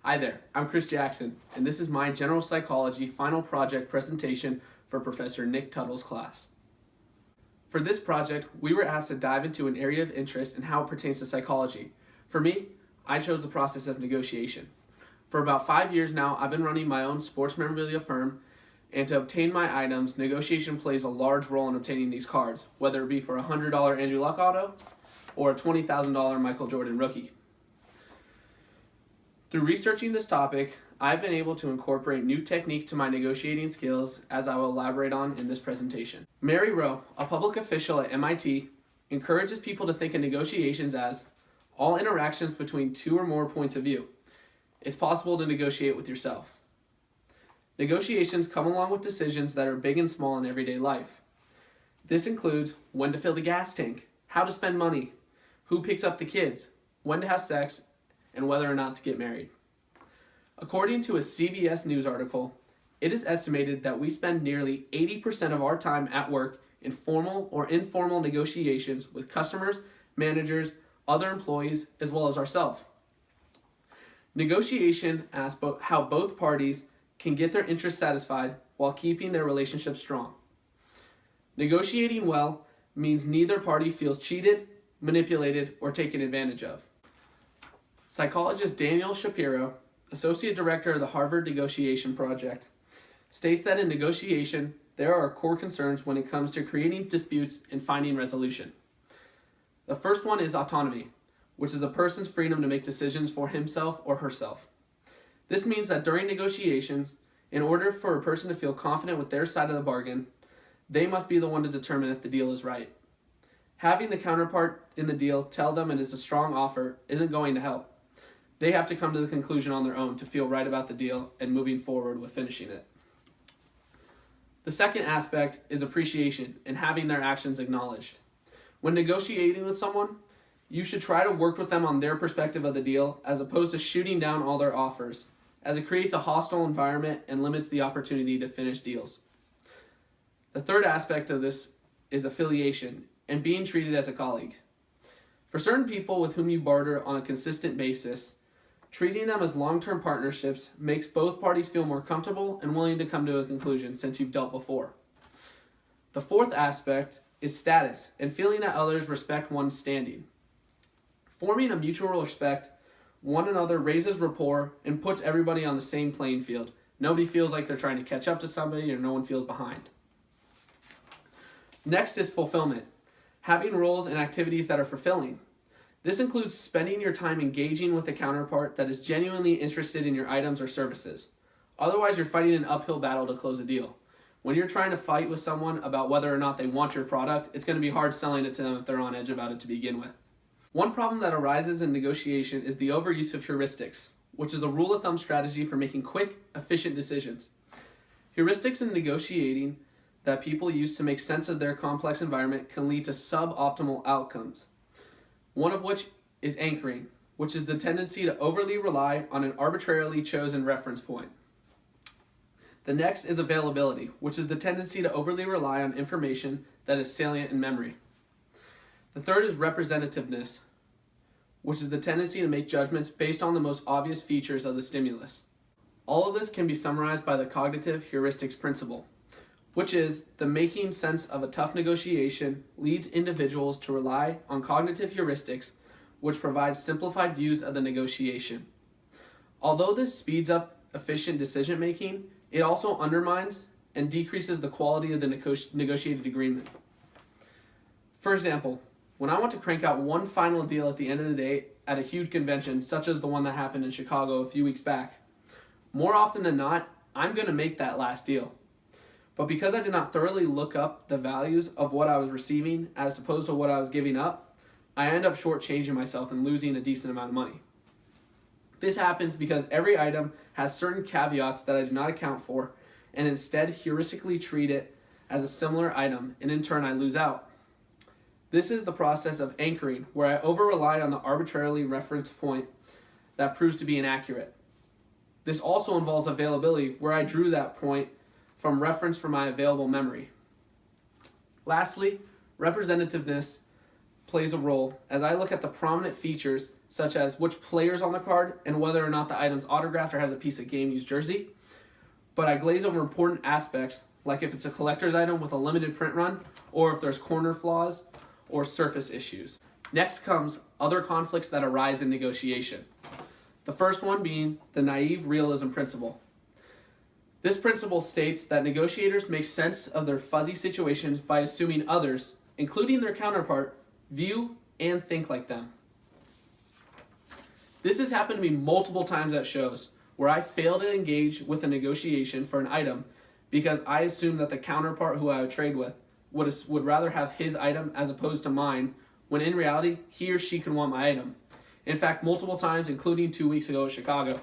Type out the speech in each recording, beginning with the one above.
Hi there, I'm Chris Jackson, and this is my General Psychology final project presentation for Professor Nick Tuttle's class. For this project, we were asked to dive into an area of interest and how it pertains to psychology. For me, I chose the process of negotiation. For about 5 years now, I've been running my own sports memorabilia firm, and to obtain my items, negotiation plays a large role in obtaining these cards, whether it be for a $100 Andrew Luck auto or a $20,000 Michael Jordan rookie. Through researching this topic, I've been able to incorporate new techniques to my negotiating skills, as I will elaborate on in this presentation. Mary Rowe, a public official at MIT, encourages people to think of negotiations as all interactions between two or more points of view. It's possible to negotiate with yourself. Negotiations come along with decisions that are big and small in everyday life. This includes when to fill the gas tank, how to spend money, who picks up the kids, when to have sex, and whether or not to get married. According to a CBS News article, it is estimated that we spend nearly 80% of our time at work in formal or informal negotiations with customers, managers, other employees, as well as ourselves. Negotiation asks how both parties can get their interests satisfied while keeping their relationship strong. Negotiating well means neither party feels cheated, manipulated, or taken advantage of. Psychologist Daniel Shapiro, Associate Director of the Harvard Negotiation Project, states that in negotiation, there are core concerns when it comes to creating disputes and finding resolution. The first one is autonomy, which is a person's freedom to make decisions for himself or herself. This means that during negotiations, in order for a person to feel confident with their side of the bargain, they must be the one to determine if the deal is right. Having the counterpart in the deal tell them it is a strong offer isn't going to help. They have to come to the conclusion on their own to feel right about the deal and moving forward with finishing it. The second aspect is appreciation and having their actions acknowledged. When negotiating with someone, you should try to work with them on their perspective of the deal as opposed to shooting down all their offers, as it creates a hostile environment and limits the opportunity to finish deals. The third aspect of this is affiliation and being treated as a colleague. For certain people with whom you barter on a consistent basis, treating them as long-term partnerships makes both parties feel more comfortable and willing to come to a conclusion since you've dealt before. The fourth aspect is status and feeling that others respect one's standing. Forming a mutual respect, one another raises rapport and puts everybody on the same playing field. Nobody feels like they're trying to catch up to somebody, or no one feels behind. Next is fulfillment, having roles and activities that are fulfilling. This includes spending your time engaging with a counterpart that is genuinely interested in your items or services. Otherwise, you're fighting an uphill battle to close a deal. When you're trying to fight with someone about whether or not they want your product, it's going to be hard selling it to them if they're on edge about it to begin with. One problem that arises in negotiation is the overuse of heuristics, which is a rule of thumb strategy for making quick, efficient decisions. Heuristics in negotiating that people use to make sense of their complex environment can lead to suboptimal outcomes. One of which is anchoring, which is the tendency to overly rely on an arbitrarily chosen reference point. The next is availability, which is the tendency to overly rely on information that is salient in memory. The third is representativeness, which is the tendency to make judgments based on the most obvious features of the stimulus. All of this can be summarized by the cognitive heuristics principle, which is the making sense of a tough negotiation leads individuals to rely on cognitive heuristics, which provide simplified views of the negotiation. Although this speeds up efficient decision making, it also undermines and decreases the quality of the negotiated agreement. For example, when I want to crank out one final deal at the end of the day at a huge convention, such as the one that happened in Chicago a few weeks back, more often than not, I'm going to make that last deal. But because I did not thoroughly look up the values of what I was receiving as opposed to what I was giving up, I end up shortchanging myself and losing a decent amount of money. This happens because every item has certain caveats that I do not account for and instead heuristically treat it as a similar item, and in turn I lose out. This is the process of anchoring, where I over-rely on the arbitrarily referenced point that proves to be inaccurate. This also involves availability, where I drew that point from reference for my available memory. Lastly, representativeness plays a role as I look at the prominent features such as which player's on the card and whether or not the item's autographed or has a piece of game-used jersey. But I glaze over important aspects, like if it's a collector's item with a limited print run, or if there's corner flaws or surface issues. Next comes other conflicts that arise in negotiation. The first one being the naive realism principle. This principle states that negotiators make sense of their fuzzy situations by assuming others, including their counterpart, view and think like them. This has happened to me multiple times at shows where I fail to engage with a negotiation for an item because I assume that the counterpart who I would trade with would rather have his item as opposed to mine, when in reality, he or she could want my item. In fact, multiple times, including 2 weeks ago at Chicago,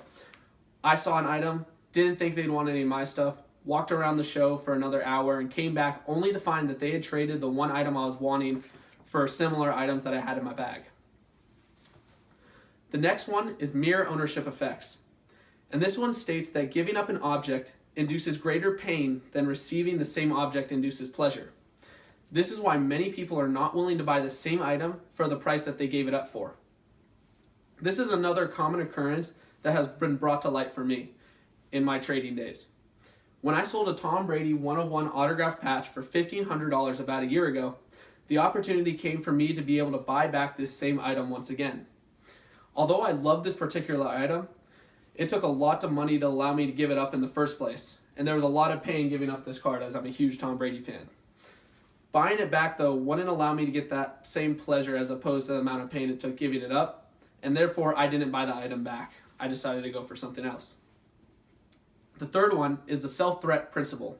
I saw an item, didn't think they'd want any of my stuff, walked around the show for another hour, and came back only to find that they had traded the one item I was wanting for similar items that I had in my bag. The next one is mirror ownership effects. And this one states that giving up an object induces greater pain than receiving the same object induces pleasure. This is why many people are not willing to buy the same item for the price that they gave it up for. This is another common occurrence that has been brought to light for me in my trading days. When I sold a Tom Brady 1/1 autographed patch for $1,500 about a year ago, the opportunity came for me to be able to buy back this same item once again. Although I love this particular item, it took a lot of money to allow me to give it up in the first place, and there was a lot of pain giving up this card as I'm a huge Tom Brady fan. Buying it back, though, wouldn't allow me to get that same pleasure as opposed to the amount of pain it took giving it up, and therefore I didn't buy the item back. I decided to go for something else. The third one is the self-threat principle.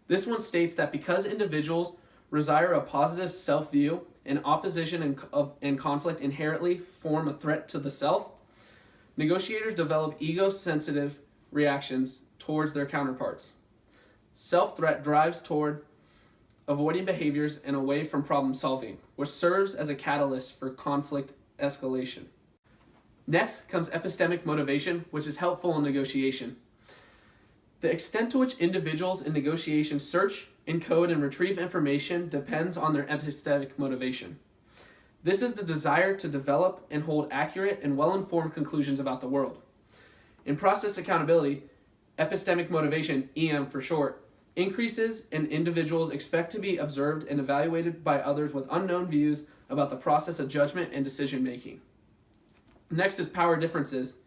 This one states that because individuals desire a positive self-view, and opposition and conflict inherently form a threat to the self, negotiators develop ego-sensitive reactions towards their counterparts. Self-threat drives toward avoiding behaviors and away from problem solving, which serves as a catalyst for conflict escalation. Next comes epistemic motivation, which is helpful in negotiation. The extent to which individuals in negotiation search, encode, and retrieve information depends on their epistemic motivation. This is the desire to develop and hold accurate and well-informed conclusions about the world. In process accountability, epistemic motivation, EM for short, increases and individuals expect to be observed and evaluated by others with unknown views about the process of judgment and decision making. Next is power differences.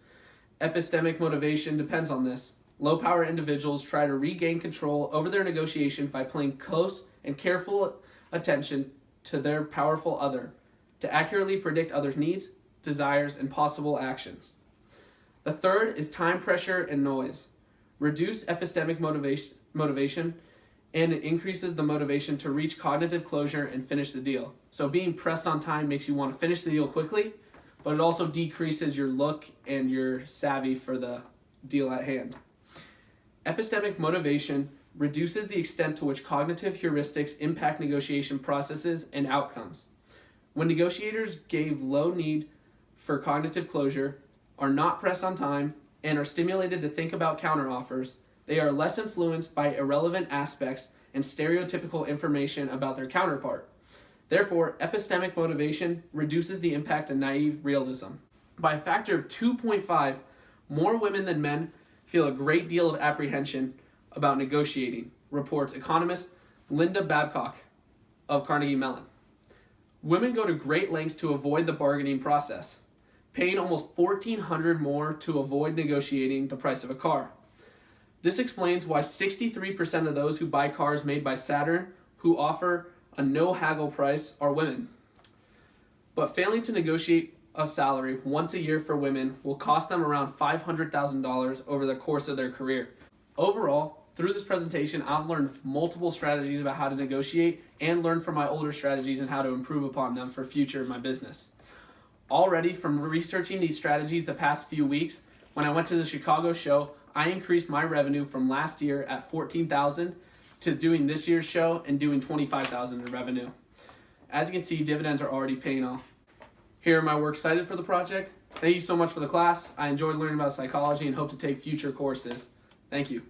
Epistemic motivation depends on this. Low power individuals try to regain control over their negotiation by paying close and careful attention to their powerful other, to accurately predict others' needs, desires, and possible actions. The third is time pressure and noise. Reduce epistemic motivation, and it increases the motivation to reach cognitive closure and finish the deal. So being pressed on time makes you want to finish the deal quickly, but it also decreases your look and your savvy for the deal at hand. Epistemic motivation reduces the extent to which cognitive heuristics impact negotiation processes and outcomes. When negotiators gave low need for cognitive closure, are not pressed on time, and are stimulated to think about counteroffers, they are less influenced by irrelevant aspects and stereotypical information about their counterpart. Therefore, epistemic motivation reduces the impact of naive realism. By a factor of 2.5, more women than men feel a great deal of apprehension about negotiating, reports economist Linda Babcock of Carnegie Mellon. Women go to great lengths to avoid the bargaining process, paying almost $1,400 more to avoid negotiating the price of a car. This explains why 63% of those who buy cars made by Saturn who offer a no-haggle price are women. But failing to negotiate a salary once a year for women will cost them around $500,000 over the course of their career. Overall, through this presentation, I've learned multiple strategies about how to negotiate and learned from my older strategies and how to improve upon them for future in my business. Already from researching these strategies the past few weeks, when I went to the Chicago show, I increased my revenue from last year at $14,000 to doing this year's show and doing $25,000 in revenue. As you can see, dividends are already paying off. Here am I works cited for the project. Thank you so much for the class. I enjoyed learning about psychology and hope to take future courses. Thank you.